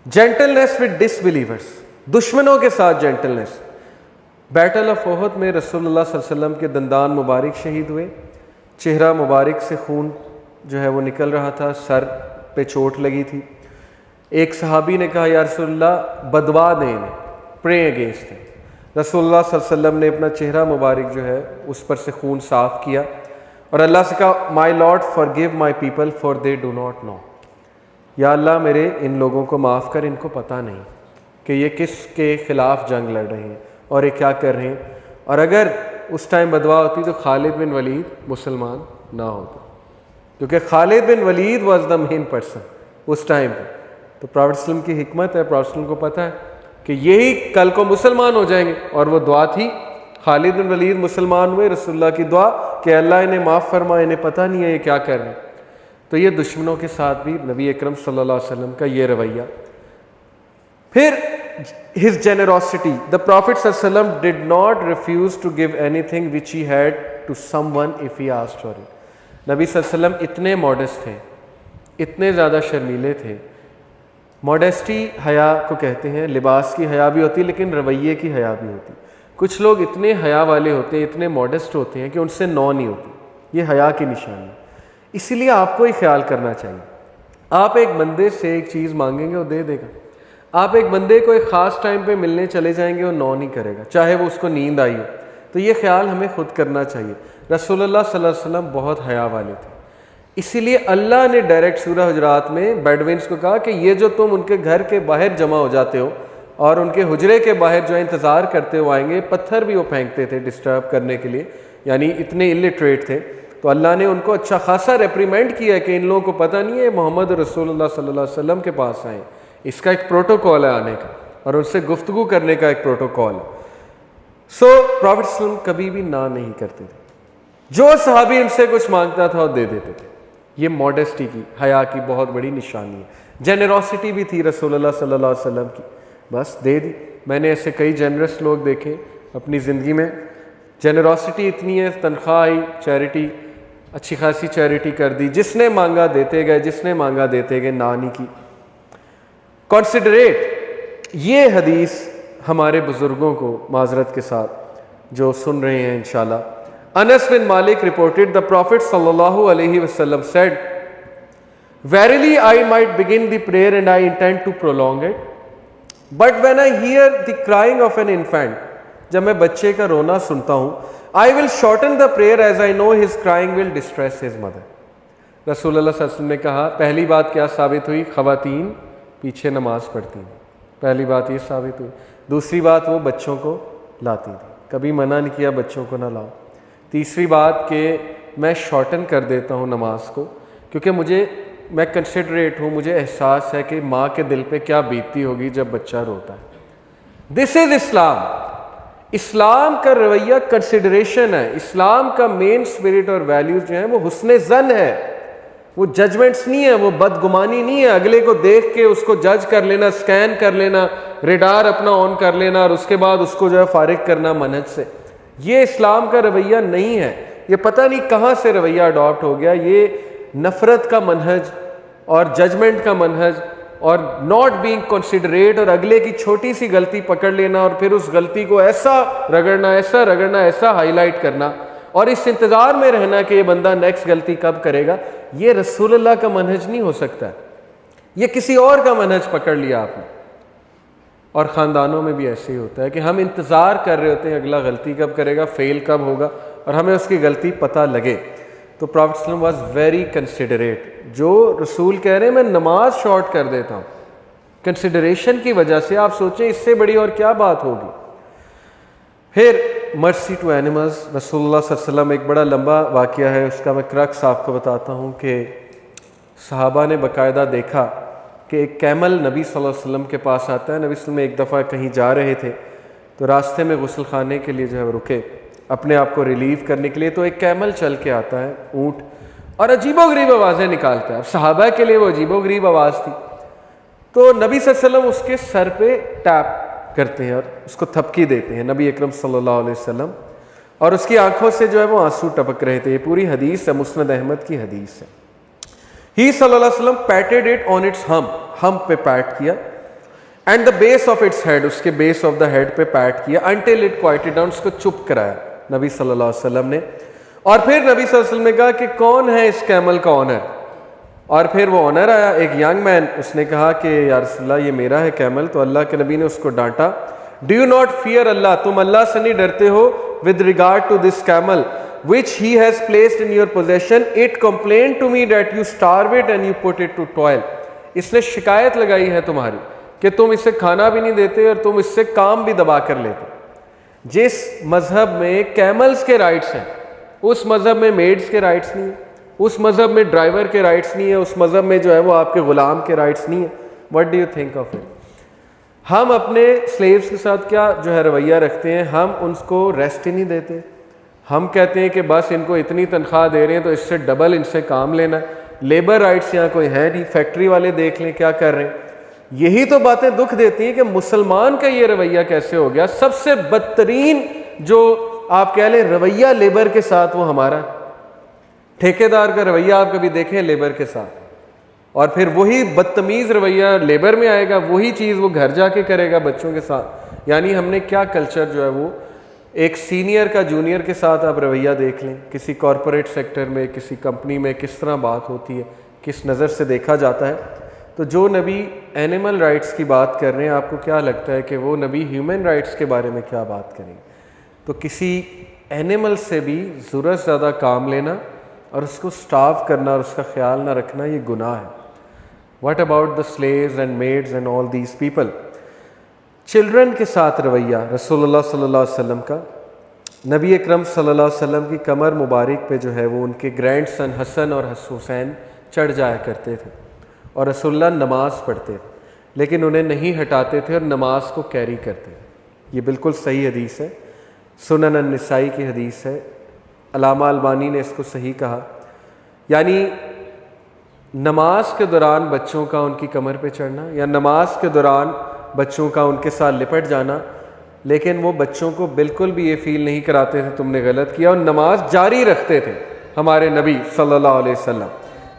Gentleness with ڈسبلیورس، دشمنوں کے ساتھ جینٹلنس. بیٹل آف احد میں رسول اللہ صلی اللہ علیہ وسلم کے دندان مبارک شہید ہوئے، چہرہ مبارک سے خون جو ہے وہ نکل رہا تھا، سر پہ چوٹ لگی تھی. ایک صحابی نے کہا یا رسول اللہ بدوا دیں انہیں، پرے اگینسٹ. رسول اللہ صلی اللہ علیہ وسلم نے اپنا چہرہ مبارک جو ہے اس پر سے خون صاف کیا اور اللہ سے کہا my lord forgive my people for they do not know, یا اللہ میرے ان لوگوں کو معاف کر، ان کو پتہ نہیں کہ یہ کس کے خلاف جنگ لڑ رہے ہیں اور یہ کیا کر رہے ہیں. اور اگر اس ٹائم بدوا ہوتی تو خالد بن ولید مسلمان نہ ہوتا، کیونکہ Khalid bin Walid was the main person اس ٹائم پہ. تو پروفیٹ صلی اللہ علیہ وسلم کی حکمت ہے، پروفیٹ صلی اللہ علیہ وسلم کو پتہ ہے کہ یہی کل کو مسلمان ہو جائیں گے، اور وہ دعا تھی. خالد بن ولید مسلمان ہوئے، رسول اللہ کی دعا کہ اللہ انہیں معاف فرما، انہیں پتہ نہیں ہے یہ کیا کر رہے ہیں. تو یہ دشمنوں کے ساتھ بھی نبی اکرم صلی اللہ علیہ وسلم کا یہ رویہ. پھر his generosity, the Prophet صلی اللہ علیہ وسلم did not refuse to give anything which he had to someone if he asked for it. نبی صلی اللہ علیہ وسلم اتنے ماڈسٹ تھے، اتنے زیادہ شرمیلے تھے. ماڈیسٹی حیا کو کہتے ہیں، لباس کی حیا بھی ہوتی لیکن رویے کی حیا بھی ہوتی. کچھ لوگ اتنے حیا والے ہوتے ہیں، اتنے ماڈسٹ ہوتے ہیں کہ ان سے نو نہیں ہوتی، یہ حیا کی نشانی ہے. اسی لیے آپ کو ہی خیال کرنا چاہیے. آپ ایک بندے سے ایک چیز مانگیں گے وہ دے دے گا. آپ ایک بندے کو ایک خاص ٹائم پہ ملنے چلے جائیں گے وہ نو نہیں کرے گا، چاہے وہ اس کو نیند آئی ہو. تو یہ خیال ہمیں خود کرنا چاہیے. رسول اللہ صلی اللہ علیہ وسلم بہت حیا والے تھے، اسی لیے اللہ نے ڈائریکٹ سورہ حجرات میں بیڈوینس کو کہا کہ یہ جو تم ان کے گھر کے باہر جمع ہو جاتے ہو اور ان کے حجرے کے باہر جو انتظار کرتے ہو آئیں گے، پتھر بھی وہ پھینکتے تھے ڈسٹرب کرنے کے لیے، یعنی اتنے الٹریٹ تھے. تو اللہ نے ان کو اچھا خاصا ریپریمینڈ کیا کہ ان لوگوں کو پتہ نہیں ہے محمد رسول اللہ صلی اللہ علیہ وسلم کے پاس آئیں. اس کا ایک پروٹوکول ہے آنے کا، اور ان سے گفتگو کرنے کا ایک پروٹوکول ہے. سو پروفیٹ صلی اللہ علیہ وسلم کبھی بھی نہ نہیں کرتے تھے. جو صحابی ان سے کچھ مانگتا تھا وہ دے دیتے تھے. یہ ماڈسٹی کی، حیا کی بہت بڑی نشانی ہے. جنراسٹی بھی تھی رسول اللہ صلی اللہ علیہ وسلم کی، بس دے دی. میں نے ایسے کئی جنرس لوگ دیکھے اپنی زندگی میں. جنراسٹی اتنی ہے، تنخواہ آئی، چیریٹی، اچھی خاصی چیریٹی کر دی، جس نے مانگا دیتے گئے، جس نے مانگا دیتے گئے، نہ نہیں کی. کنسیڈریٹ، یہ حدیث ہمارے بزرگوں کو معذرت کے ساتھ جو سن رہے ہیں انشاءاللہ. انس بن مالک reported the Prophet sallallahu alaihi wasallam said, "Verily I might begin the prayer and I intend to prolong it, but when I hear the crying of an infant," جب میں بچے کا رونا سنتا ہوں، "I will shorten the prayer as I know his crying will distress his mother." رسول اللہ صلی اللہ علیہ وسلم نے کہا، پہلی بات کیا ثابت ہوئی؟ خواتین پیچھے نماز پڑھتی ہیں، پہلی بات یہ ثابت ہوئی. دوسری بات وہ بچوں کو لاتی تھی، کبھی منع نہیں کیا بچوں کو نہ لاؤ. تیسری بات کہ میں شارٹن کر دیتا ہوں نماز کو، کیونکہ میں کنسیڈریٹ ہوں، مجھے احساس ہے کہ ماں کے دل پہ کیا بیتتی ہوگی جب بچہ روتا ہے. دس از اسلام. اسلام کا رویہ کنسیڈریشن ہے. اسلام کا مین اسپرٹ اور ویلیوز جو ہیں وہ حسن ظن ہے، وہ ججمنٹس نہیں ہے، وہ بدگمانی نہیں ہے. اگلے کو دیکھ کے اس کو جج کر لینا، اسکین کر لینا، ریڈار اپنا آن کر لینا اور اس کے بعد اس کو جو ہے فارغ کرنا منہج سے. یہ اسلام کا رویہ نہیں ہے. یہ پتہ نہیں کہاں سے رویہ اڈاپٹ ہو گیا. یہ نفرت کا منہج اور ججمنٹ کا منہج اور ناٹ بینگ کنسیڈریٹ، اور اگلے کی چھوٹی سی غلطی پکڑ لینا اور پھر اس غلطی کو ایسا رگڑنا، ایسا ہائی لائٹ کرنا اور اس انتظار میں رہنا کہ یہ بندہ نیکسٹ غلطی کب کرے گا. یہ رسول اللہ کا منہج نہیں ہو سکتا. یہ کسی اور کا منہج پکڑ لیا آپ نے. اور خاندانوں میں بھی ایسے ہی ہوتا ہے کہ ہم انتظار کر رہے ہوتے ہیں اگلا غلطی کب کرے گا، فیل کب ہوگا، اور ہمیں اس کی غلطی پتہ لگے. تو پروفیٹ صلی اللہ علیہ وسلم واز ویری کنسیڈریٹ. جو رسول کہہ رہے ہیں میں نماز شارٹ کر دیتا ہوں، کنسیڈریشن کی وجہ سے. آپ سوچیں اس سے بڑی اور کیا بات ہوگی. پھر مرسی ٹو اینیملز. رسول اللہ صلی اللہ علیہ وسلم، ایک بڑا لمبا واقعہ ہے، اس کا میں کرکس آپ کو بتاتا ہوں کہ صحابہ نے باقاعدہ دیکھا کہ ایک کیمل نبی صلی اللہ علیہ وسلم کے پاس آتا ہے. نبی صلی اللہ علیہ وسلم ایک دفعہ کہیں جا رہے تھے تو راستے میں غسل خانے کے لیے جو ہے وہ رکے اپنے آپ کو ریلیو کرنے کے لیے. تو ایک کیمل چل کے آتا ہے، اونٹ، اور عجیب و غریب آوازیں نکالتا ہے. اب صحابہ کے لیے وہ عجیب و غریب آواز تھی. تو نبی صلی اللہ علیہ وسلم اس کے سر پہ ٹیپ کرتے ہیں اور اس کو تھپکی دیتے ہیں، نبی اکرم صلی اللہ علیہ وسلم، اور اس کی آنکھوں سے جو ہے وہ آنسو ٹپک رہے تھے. یہ پوری حدیث ہے، مسند احمد کی حدیث ہے. ہی صلی اللہ علیہ وسلم پیٹڈ اٹ آن اٹس ہمپ پہ پیٹ کیا. And the base of its head, اس کے بیس آف دا ہیڈ پہ پیٹ کیا, انٹل اٹ کوائٹڈ ڈاؤن, اس کو چپ کرایا نبی صلی اللہ علیہ وسلم نے. اور پھر نبی صلی اللہ علیہ وسلم نے کہا کہ کون ہے اس کیمل کا آنر, اور پھر وہ آنر آیا, ایک ینگ مین, اس نے کہا کہ یا رسول اللہ یہ میرا ہے کیمل. تو اللہ کے نبی نے اس کو ڈانٹا, do you not fear Allah, تم اللہ سے نہیں ڈرتے ہو, with regard to this camel which he has placed in your possession, it complained to me that you starve it and you put it to toil. اس نے شکایت لگائی ہے تمہاری کہ تم اسے کھانا بھی نہیں دیتے اور تم اس سے کام بھی دبا کر لیتے. جس مذہب میں کیملز کے رائٹس ہیں اس مذہب میں میڈز کے رائٹس نہیں ہیں, اس مذہب میں ڈرائیور کے رائٹس نہیں ہیں, اس مذہب میں جو ہے وہ آپ کے غلام کے رائٹس نہیں ہیں. what do you think of it? ہم اپنے سلیوز کے ساتھ کیا جو ہے رویہ رکھتے ہیں, ہم ان کو ریسٹ ہی نہیں دیتے. ہم کہتے ہیں کہ بس ان کو اتنی تنخواہ دے رہے ہیں تو اس سے ڈبل ان سے کام لینا ہے. لیبر رائٹس یہاں کوئی ہے نہیں, فیکٹری والے دیکھ لیں کیا کر رہے ہیں. یہی تو باتیں دکھ دیتی ہیں کہ مسلمان کا یہ رویہ کیسے ہو گیا. سب سے بدترین جو آپ کہہ لیں رویہ لیبر کے ساتھ وہ ہمارا. ٹھیکیدار کا رویہ آپ کبھی دیکھیں لیبر کے ساتھ, اور پھر وہی بدتمیز رویہ لیبر میں آئے گا, وہی چیز وہ گھر جا کے کرے گا بچوں کے ساتھ. یعنی ہم نے کیا کلچر جو ہے وہ, ایک سینئر کا جونیئر کے ساتھ آپ رویہ دیکھ لیں, کسی کارپوریٹ سیکٹر میں, کسی کمپنی میں کس طرح بات ہوتی ہے, کس نظر سے دیکھا جاتا ہے. تو جو نبی اینیمل رائٹس کی بات کر رہے ہیں, آپ کو کیا لگتا ہے کہ وہ نبی ہیومن رائٹس کے بارے میں کیا بات کریں گے؟ تو کسی اینیمل سے بھی ضرورت زیادہ کام لینا اور اس کو سٹارو کرنا اور اس کا خیال نہ رکھنا یہ گناہ ہے. What about the sleeves and maids and all these people. Children کے ساتھ رویہ رسول اللہ صلی اللہ علیہ وسلم کا, نبی اکرم صلی اللہ علیہ وسلم کی کمر مبارک پہ جو ہے وہ ان کے گرینڈ سن حسن اور حسین چڑھ جایا کرتے تھے, اور رسول اللہ نماز پڑھتے تھے لیکن انہیں نہیں ہٹاتے تھے اور نماز کو کیری کرتے تھے. یہ بالکل صحیح حدیث ہے, سنن النسائی کی حدیث ہے. علامہ البانی نے اس کو صحیح کہا. یعنی نماز کے دوران بچوں کا ان کی کمر پہ چڑھنا, یا نماز کے دوران بچوں کا ان کے ساتھ لپٹ جانا, لیکن وہ بچوں کو بالکل بھی یہ فیل نہیں کراتے تھے تم نے غلط کیا, اور نماز جاری رکھتے تھے ہمارے نبی صلی اللہ علیہ وسلم.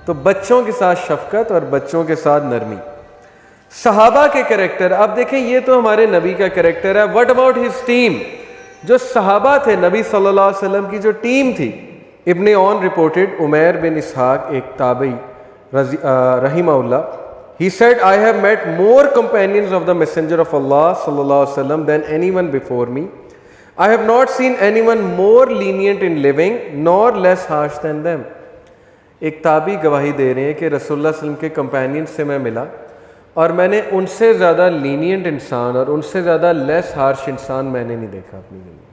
تو بچوں کے ساتھ شفقت اور بچوں کے ساتھ نرمی. صحابہ کے کریکٹر اب دیکھیں, یہ تو ہمارے نبی کا کریکٹر ہے. واٹ اباؤٹ ہز ٹیم, جو صحابہ تھے نبی صلی اللہ علیہ وسلم کی جو ٹیم تھی. ابن اون رپورٹڈ, عمیر بن اسحاق ایک تابعی رحمہ اللہ, he said, I have met more companions of the messenger of Allah sallallahu alaihi wasallam than anyone before me. I have not seen anyone more lenient in living nor less harsh than them. ایک تابعی گواہی دے رہے ہیں کہ رسول اللہ صلی اللہ علیہ وسلم کے کمپینین سے میں ملا اور میں نے ان سے زیادہ لینینٹ انسان اور ان سے زیادہ لیس ہارش انسان میں نے نہیں دیکھا اپنی زندگی.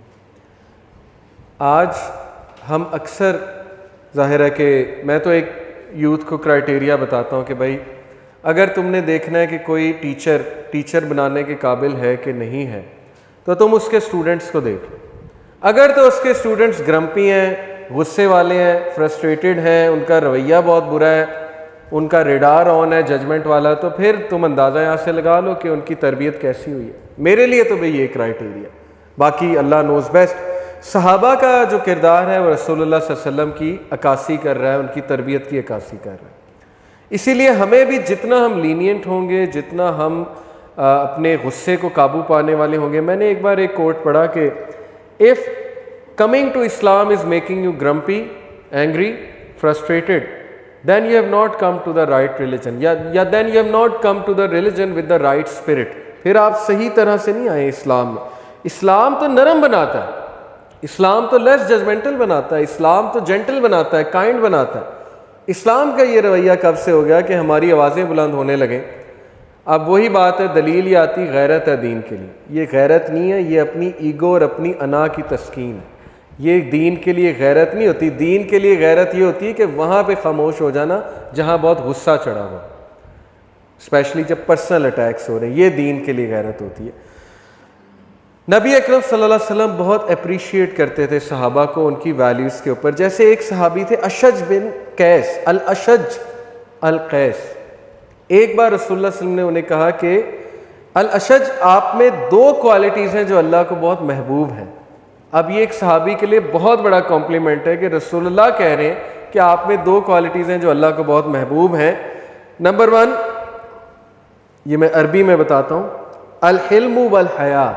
آج ہم اکثر, ظاہر ہے کہ میں تو ایک یوتھ کو کرائٹیریا بتاتا ہوں کہ بھائی اگر تم نے دیکھنا ہے کہ کوئی ٹیچر بنانے کے قابل ہے کہ نہیں ہے تو تم اس کے اسٹوڈنٹس کو دیکھ لو. اگر تو اس کے اسٹوڈنٹس گرمپی ہیں, غصے والے ہیں, فرسٹریٹڈ ہیں, ان کا رویہ بہت برا ہے, ان کا ریڈار آن ہے ججمنٹ والا, تو پھر تم اندازہ یہاں سے لگا لو کہ ان کی تربیت کیسی ہوئی ہے. میرے لیے تو بھئی یہ کرائٹیریا, باقی اللہ نوز بیسٹ. صحابہ کا جو کردار ہے وہ رسول اللہ صلی اللہ علیہ وسلم کی عکاسی کر رہا ہے, ان کی تربیت کی عکاسی کر رہا ہے. اسی لیے ہمیں بھی جتنا ہم لینینٹ ہوں گے, جتنا ہم اپنے غصے کو قابو پانے والے ہوں گے. میں نے ایک بار ایک کوٹ پڑھا کہ if coming to Islam is making you grumpy, angry, frustrated, then you have not come to the right religion. یا then you have not come to the religion with the right spirit. پھر آپ صحیح طرح سے نہیں آئے اسلام میں. اسلام تو نرم بناتا ہے, اسلام تو لیس ججمنٹل بناتا ہے, اسلام تو جینٹل بناتا ہے, کائنڈ بناتا ہے. اسلام کا یہ رویہ کب سے ہو گیا کہ ہماری آوازیں بلند ہونے لگیں؟ اب وہی بات ہے, دلیل یہ آتی غیرت ہے دین کے لیے. یہ غیرت نہیں ہے, یہ اپنی ایگو اور اپنی انا کی تسکین ہے. یہ دین کے لیے غیرت نہیں ہوتی. دین کے لیے غیرت یہ ہوتی ہے کہ وہاں پہ خاموش ہو جانا جہاں بہت غصہ چڑھا ہوا, اسپیشلی جب پرسنل اٹیکس ہو رہے ہیں. یہ دین کے لیے غیرت ہوتی ہے. نبی اکرم صلی اللہ علیہ وسلم بہت اپریشیٹ کرتے تھے صحابہ کو ان کی ویلیوز کے اوپر. جیسے ایک صحابی تھے اشج بن قیس, الاشج القیس. ایک بار رسول اللہ صلی اللہ علیہ وسلم نے انہیں کہا کہ الاشج, آپ میں 2 کوالٹیز ہیں جو اللہ کو بہت محبوب ہیں. اب یہ ایک صحابی کے لیے بہت بڑا کمپلیمنٹ ہے کہ رسول اللہ کہہ رہے ہیں کہ آپ میں 2 کوالٹیز ہیں جو اللہ کو بہت محبوب ہیں. نمبر 1, یہ میں عربی میں بتاتا ہوں, الحلم والحیا،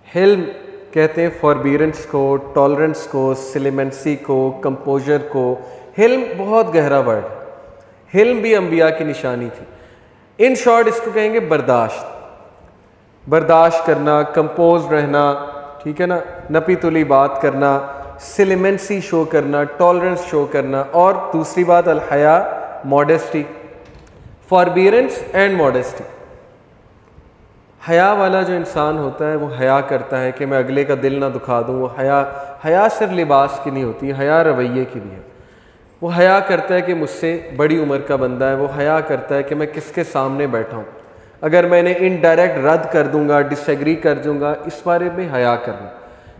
حلم کہتے ہیں فوربیرنس کو، ٹالرنس کو، سلیمنسی کو، کمپوزر کو. حلم بہت گہرا ورڈ ہے، حلم بھی انبیاء کی نشانی تھی. ان شارٹ اس کو کہیں گے برداشت، برداشت کرنا، کمپوز رہنا، ٹھیک ہے نا، نپی تلی بات کرنا، سلیمنسی شو کرنا، ٹالرنس شو کرنا. اور دوسری بات الحیا، ماڈیسٹی، فاربیرنس اینڈ ماڈیسٹی. حیا والا جو انسان ہوتا ہے وہ حیا کرتا ہے کہ میں اگلے کا دل نہ دکھا دوں. وہ حیا صرف لباس کی نہیں ہوتی، حیا رویے کی بھی ہے. وہ حیا کرتا ہے کہ مجھ سے بڑی عمر کا بندہ ہے، وہ حیا کرتا ہے کہ میں کس کے سامنے بیٹھا ہوں، اگر میں نے انڈائریکٹ رد کر دوں گا، ڈس ایگری کر دوں گا، اس بارے میں حیا کرنا.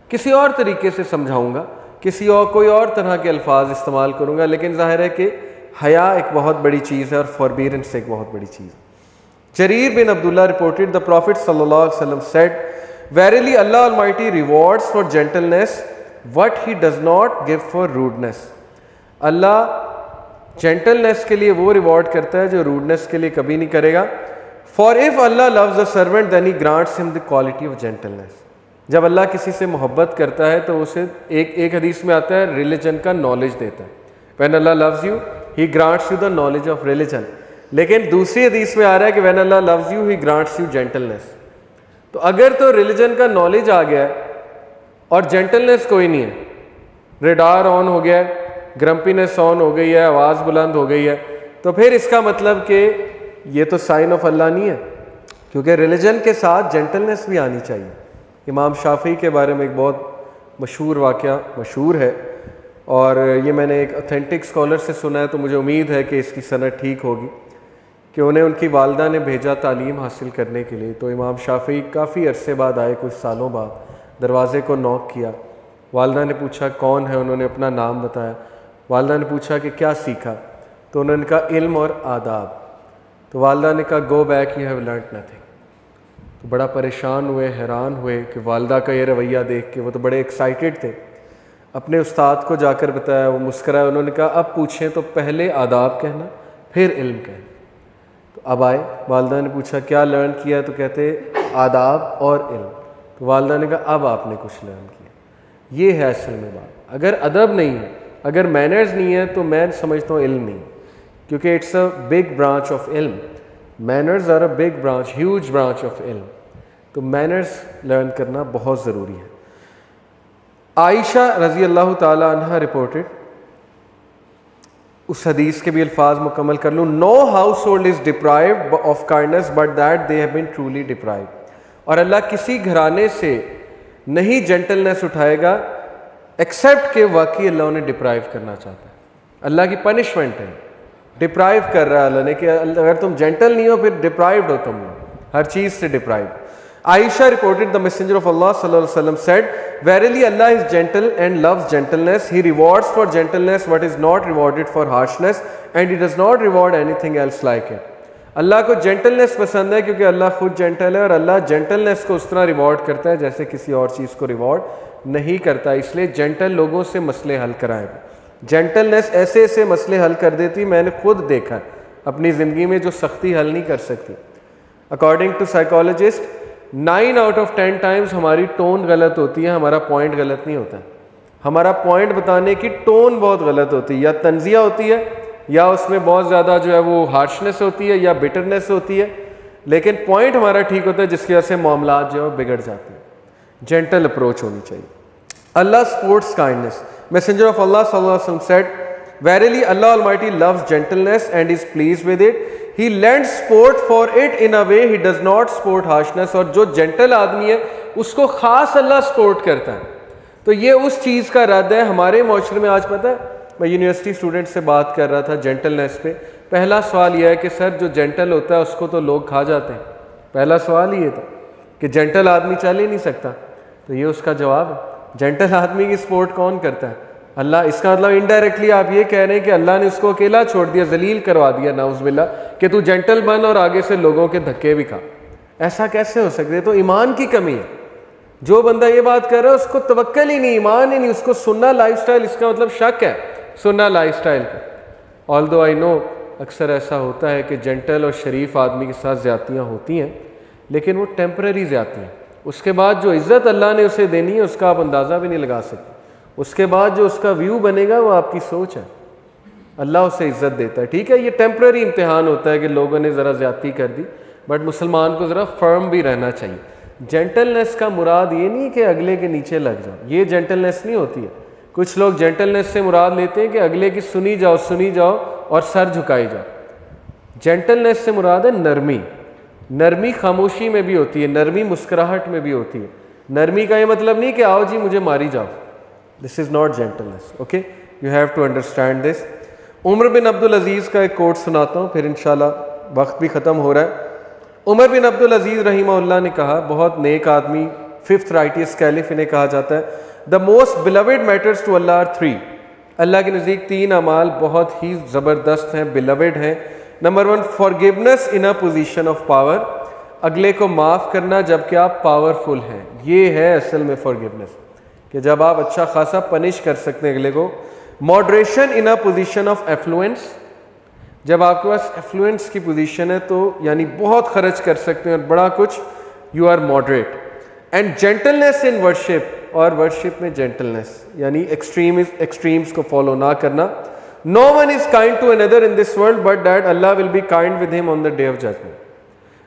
کسی اور طریقے سے سمجھاؤں گا، کوئی اور طرح کے الفاظ استعمال کروں گا، لیکن ظاہر ہے کہ حیا ایک بہت بڑی چیز ہے اور فوربیرنس ایک بہت بڑی چیز ہے. جریر بن عبداللہ reported the Prophet sallallahu alaihi wasallam said, verily Allah Almighty rewards for gentleness what he does not give for rudeness. Allah gentleness کے لیے وہ ریوارڈ کرتا ہے جو روڈنس کے لیے کبھی نہیں کرے گا. For if Allah loves a servant then he grants him the quality of gentleness. جب اللہ کسی سے محبت کرتا ہے تو اسے ایک حدیث میں آتا ہے ریلیجن کا نالج دیتا ہے. When Allah loves you he grants you the knowledge of religion. لیکن دوسری حدیث میں آ رہا ہے کہ when Allah loves you he grants you gentleness. تو اگر تو ریلیجن کا نالج آ گیا ہے اور جینٹلنس کوئی نہیں ہے، ریڈار آن ہو گیا ہے، گرمپینس آن ہو گئی ہے، آواز بلند ہو گئی ہے، تو پھر اس کا مطلب کہ یہ تو سائن آف اللہ نہیں ہے، کیونکہ ریلیجن کے ساتھ جینٹلنس بھی آنی چاہیے. امام شافعی کے بارے میں ایک بہت مشہور واقعہ مشہور ہے، اور یہ میں نے ایک اوتھینٹک اسکالر سے سنا ہے، تو مجھے امید ہے کہ اس کی سند ٹھیک ہوگی، کہ انہیں ان کی والدہ نے بھیجا تعلیم حاصل کرنے کے لیے. تو امام شافعی کافی عرصے بعد آئے، کچھ سالوں بعد، دروازے کو نوک کیا. والدہ نے پوچھا کون ہے، انہوں نے اپنا نام بتایا. والدہ نے پوچھا کہ کیا سیکھا، تو انہوں نے کہا علم اور آداب. تو والدہ نے کہا go back you have learnt nothing. تو بڑا پریشان ہوئے، حیران ہوئے کہ والدہ کا یہ رویہ دیکھ کے. وہ تو بڑے ایکسائٹیڈ تھے، اپنے استاد کو جا کر بتایا، وہ مسکرائے. انہوں نے کہا اب پوچھیں تو پہلے آداب کہنا پھر علم کہنا. تو اب آئے، والدہ نے پوچھا کیا لرن کیا، تو کہتے آداب اور علم. تو والدہ نے کہا اب آپ نے کچھ لرن کیا. یہ ہے اصل میں بات. اگر ادب نہیں ہے، اگر مینرز نہیں ہے، تو میں سمجھتا ہوں علم نہیں، کیونکہ it's a big branch of علم. Manners are a big branch, huge branch of علم. تو مینرز لرن کرنا بہت ضروری ہے. عائشہ رضی اللہ تعالی عنہ رپورٹڈ، اس حدیث کے بھی الفاظ مکمل کر لوں. No household is deprived of kindness but that they have been truly deprived. اور اللہ کسی گھرانے سے نہیں جینٹلنس اٹھائے گا ایکسیپٹ کہ واقعی اللہ انہیں ڈپرائیو کرنا چاہتا ہے. اللہ کی پنشمنٹ ہے، ڈپرائیو کر رہا ہے اللہ نے، کہ اگر تم جینٹل نہیں ہو پھر ڈپرائیوڈ ہو تم لوگ، ہر چیز سے deprived. Ayesha reported the messenger of Allah sallallahu alaihi wasallam said, verily Allah is gentle and loves gentleness. He rewards for gentleness what is not rewarded for harshness, and he does not reward anything else like it. اللہ کو gentleness پسند ہے کیونکہ اللہ خود gentle ہے، اور اللہ gentleness کو اس طرح reward کرتا ہے جیسے کسی اور چیز کو ریوارڈ نہیں کرتا. اس لیے جینٹل لوگوں سے مسئلے حل کرائیں. جینٹلنس ایسے ایسے مسئلے حل کر دیتی، میں نے خود دیکھا اپنی زندگی میں، جو سختی حل نہیں کر سکتی. According to psychologist 9 out of 10 times ہماری ٹون غلط ہوتی ہے، ہمارا پوائنٹ غلط نہیں ہوتا. ہمارا پوائنٹ بتانے کی ٹون بہت غلط ہوتی ہے، یا تنزیہ ہوتی ہے، یا اس میں بہت زیادہ جو ہے وہ ہارشنس ہوتی ہے، یا بٹرنس ہوتی ہے. لیکن پوائنٹ ہمارا ٹھیک ہوتا ہے، جس کی وجہ سے معاملات جو ہے بگڑ جاتے ہیں. جینٹل اپروچ ہونی چاہیے. اللہ سپورٹس کائنڈنس. میسنجر آف اللہ صلی اللہ علیہ وسلم said, verily Allah Almighty loves gentleness and is pleased with it. He lends sport for it in a way he does not sport harshness. اور جو جینٹل آدمی ہے اس کو خاص اللہ سپورٹ کرتا ہے. تو یہ اس چیز کا رد ہے. ہمارے معاشرے میں آج پتہ ہے، میں یونیورسٹی اسٹوڈنٹ سے بات کر رہا تھا جینٹلنس پہ. پہلا سوال یہ ہے کہ سر جو جینٹل ہوتا ہے اس کو تو لوگ کھا جاتے ہیں. پہلا سوال یہ تھا کہ جینٹل آدمی چل ہی نہیں سکتا. تو یہ اس کا جواب ہے. جینٹل آدمی کی سپورٹ کون کرتا ہے؟ اللہ. اس کا مطلب انڈائریکٹلی آپ یہ کہہ رہے ہیں کہ اللہ نے اس کو اکیلا چھوڑ دیا، ذلیل کروا دیا، نعوذ باللہ، کہ تو جینٹل بن اور آگے سے لوگوں کے دھکے بھی کھا. ایسا کیسے ہو سکتا ہے؟ تو ایمان کی کمی ہے. جو بندہ یہ بات کر رہا ہے اس کو توکل ہی نہیں، ایمان ہی نہیں، اس کو سننا لائف سٹائل، اس کا مطلب شک ہے سننا لائف سٹائل پہ. آلدو آئی نو اکثر ایسا ہوتا ہے کہ جینٹل اور شریف آدمی کے ساتھ زیادتیاں ہوتی ہیں، لیکن وہ ٹیمپرری زیادتی ہیں. اس کے بعد جو عزت اللہ نے اسے دینی ہے اس کا آپ اندازہ بھی نہیں لگا سکتے. اس کے بعد جو اس کا ویو بنے گا وہ آپ کی سوچ ہے. اللہ اسے عزت دیتا ہے. ٹھیک ہے, یہ ٹیمپرری امتحان ہوتا ہے کہ لوگوں نے ذرا زیادتی کر دی, بٹ مسلمان کو ذرا فرم بھی رہنا چاہیے. جینٹلنس کا مراد یہ نہیں کہ اگلے کے نیچے لگ جاؤ, یہ جینٹلنس نہیں ہوتی ہے. کچھ لوگ جینٹلنس سے مراد لیتے ہیں کہ اگلے کی سنی جاؤ اور سر جھکائی جاؤ. جینٹلنس سے مراد ہے نرمی. نرمی خاموشی میں بھی ہوتی ہے, نرمی مسکراہٹ میں بھی ہوتی ہے. نرمی کا یہ مطلب نہیں کہ آؤ جی مجھے ماری جاؤ. This is not gentleness. Okay, you have to understand this. Umar bin Abdulaziz کا ایک کوٹ سناتا ہوں, پھر انشاءاللہ وقت بھی ختم ہو رہا ہے. عمر بن عبدالعزیز رحمہ اللہ نے کہا, بہت نیک آدمی, ففتھ رائٹیس کیلف انہیں کہا جاتا ہے, the most beloved matters to Allah are 3. Allah کے نزدیک 3 اعمال بہت ہی زبردست ہیں, بلوڈ ہیں. Number 1, forgiveness in a position of power. اگلے کو معاف کرنا جب کہ آپ پاورفل ہیں. یہ ہے اصل میں فارگیونیس, کہ جب آپ اچھا خاصا پنش کر سکتے ہیں اگلے کو. Moderation in a position of affluence. جب آپ کے پاس ایفلوئنس کی پوزیشن ہے تو یعنی بہت خرچ کر سکتے ہیں اور بڑا کچھ, you are moderate. And gentleness in worship, اور ورشپ میں جینٹلنس یعنی ایکسٹریمز کو فالو نہ کرنا. No one is kind to another in this world but that Allah will be kind with him on the day of judgment.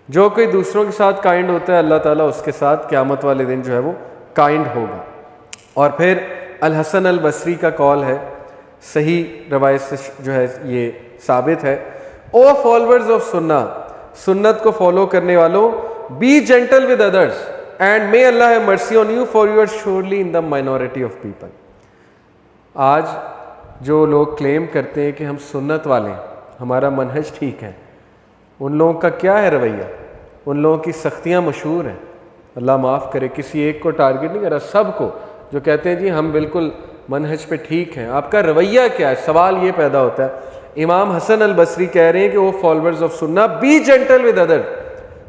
جو کوئی دوسروں کے ساتھ کائنڈ ہوتا ہے اللہ تعالیٰ اس کے ساتھ قیامت والے دن جو ہے وہ کائنڈ ہوگا. اور پھر الحسن البصری کا قول ہے, صحیح روایت سے جو ہے یہ ثابت ہے, او فالوورز آف سنہ, سنت کو فالو کرنے والوں, be gentle with others and may Allah have mercy on you for you are surely in the minority of people. آج جو لوگ کلیم کرتے ہیں کہ ہم سنت والے ہیں, ہمارا منہج ٹھیک ہے, ان لوگوں کا کیا ہے رویہ؟ ان لوگوں کی سختیاں مشہور ہیں. اللہ معاف کرے, کسی ایک کو ٹارگٹ نہیں کر رہا, سب کو جو کہتے ہیں جی ہم بالکل منہج پہ ٹھیک ہیں. آپ کا رویہ کیا ہے؟ سوال یہ پیدا ہوتا ہے. امام حسن البصری کہہ رہے ہیں کہ وہ فالوورز آف سنہ, بی جینٹل ود ادر.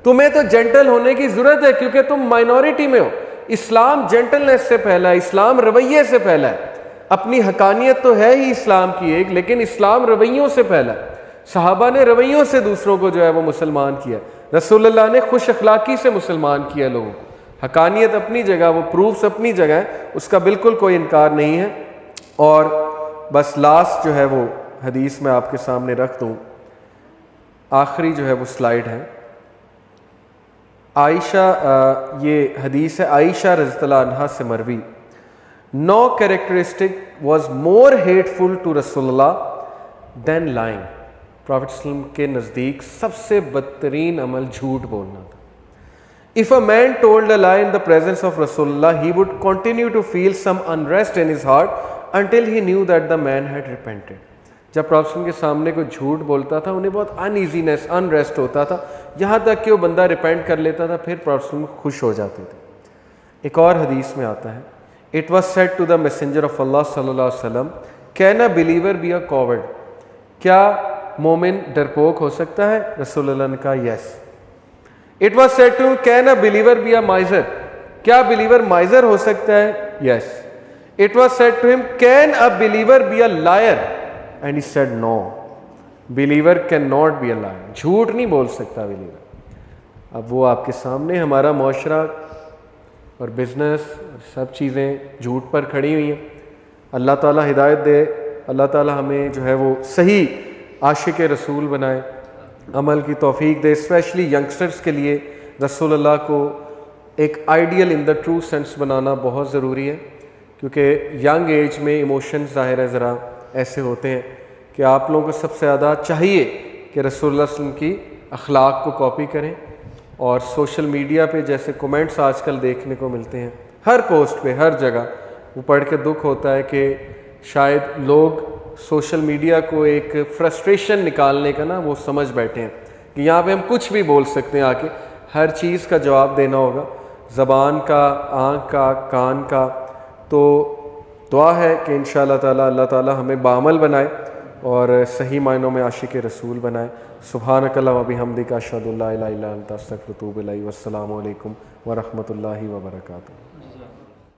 تمہیں تو جینٹل ہونے کی ضرورت ہے کیونکہ تم مائنورٹی میں ہو. اسلام جینٹلنس سے پھیلا ہے, اسلام رویے سے پھیلا ہے. اپنی حقانیت تو ہے ہی اسلام کی ایک, لیکن اسلام رویوں سے پھیلا ہے. صحابہ نے رویوں سے دوسروں کو جو ہے وہ مسلمان کیا. رسول اللہ نے خوش اخلاقی سے مسلمان کیا لوگوں کو. حقانیت اپنی جگہ, وہ پروفس اپنی جگہ ہے, اس کا بالکل کوئی انکار نہیں ہے. اور بس لاسٹ جو ہے وہ حدیث میں آپ کے سامنے رکھ دوں, آخری جو ہے وہ سلائیڈ ہے. عائشہ, یہ حدیث ہے عائشہ رضی اللہ عنہا سے مروی, no characteristic was more hateful to رسول اللہ than lying. پروفیٹ صلی اللہ علیہ وسلم کے نزدیک سب سے بدترین عمل جھوٹ بولنا تھا. If a man told a lie in the presence of Rasulullah, he would continue to feel some unrest in his heart until he knew that the man had repented. جب پروفیٹ صلی اللہ علیہ وسلم کے سامنے کوئی جھوٹ بولتا تھا انہیں بہت انیزینس, انریسٹ ہوتا تھا, یہاں تک کہ وہ بندہ ریپینٹ کر لیتا تھا, پھر پروفیٹ صلی اللہ علیہ وسلم خوش ہو جاتے تھے. ایک اور حدیث میں آتا ہے, It was said to the messenger of Allah صلی اللہ علیہ وسلم, Can a believer be a coward? کیا مومن ڈرپوک ہو سکتا ہے؟ رسول اللہ نے کہا yes. It was said to him, Can a believer be a miser? کیا بلیور مائزر ہو سکتا ہے؟ yes. It was said to him, Can a believer be a liar? And he said no. Believer cannot be a liar. جھوٹ نہیں بول سکتا believer. اب وہ آپ کے سامنے ہمارا معاشرہ اور بزنس سب چیزیں جھوٹ پر کھڑی ہوئی ہیں. اللہ تعالیٰ ہدایت دے, اللہ تعالیٰ ہمیں جو ہے وہ صحیح عاشق رسول بنائے, عمل کی توفیق دے. اسپیشلی ینگسٹرز کے لیے رسول اللہ کو ایک ideal in the true sense بنانا بہت ضروری ہے, کیونکہ ینگ ایج میں ایموشنز ظاہر ہے ذرا ایسے ہوتے ہیں کہ آپ لوگوں کو سب سے زیادہ چاہیے کہ رسول اللہ صلی اللہ علیہ وسلم کی اخلاق کو کاپی کریں. اور سوشل میڈیا پہ جیسے کومنٹس آج کل دیکھنے کو ملتے ہیں ہر پوسٹ پہ, ہر جگہ, وہ پڑھ کے دکھ ہوتا ہے کہ شاید لوگ سوشل میڈیا کو ایک فرسٹریشن نکالنے کا وہ سمجھ بیٹھے ہیں کہ یہاں پہ ہم کچھ بھی بول سکتے ہیں, آ کے ہر چیز کا جواب دینا ہوگا, زبان کا, آنکھ کا, کان کا. تو دعا ہے کہ انشاءاللہ تعالی اللہ تعالی ہمیں بعمل بنائے اور صحیح معنوں میں عاشق رسول بنائے. سبحانک اللہم و بحمدک اشہد ان لا الہ الا انت استغفرک و اتوب الیک. والسلام علیکم ورحمۃ اللہ وبرکاتہ.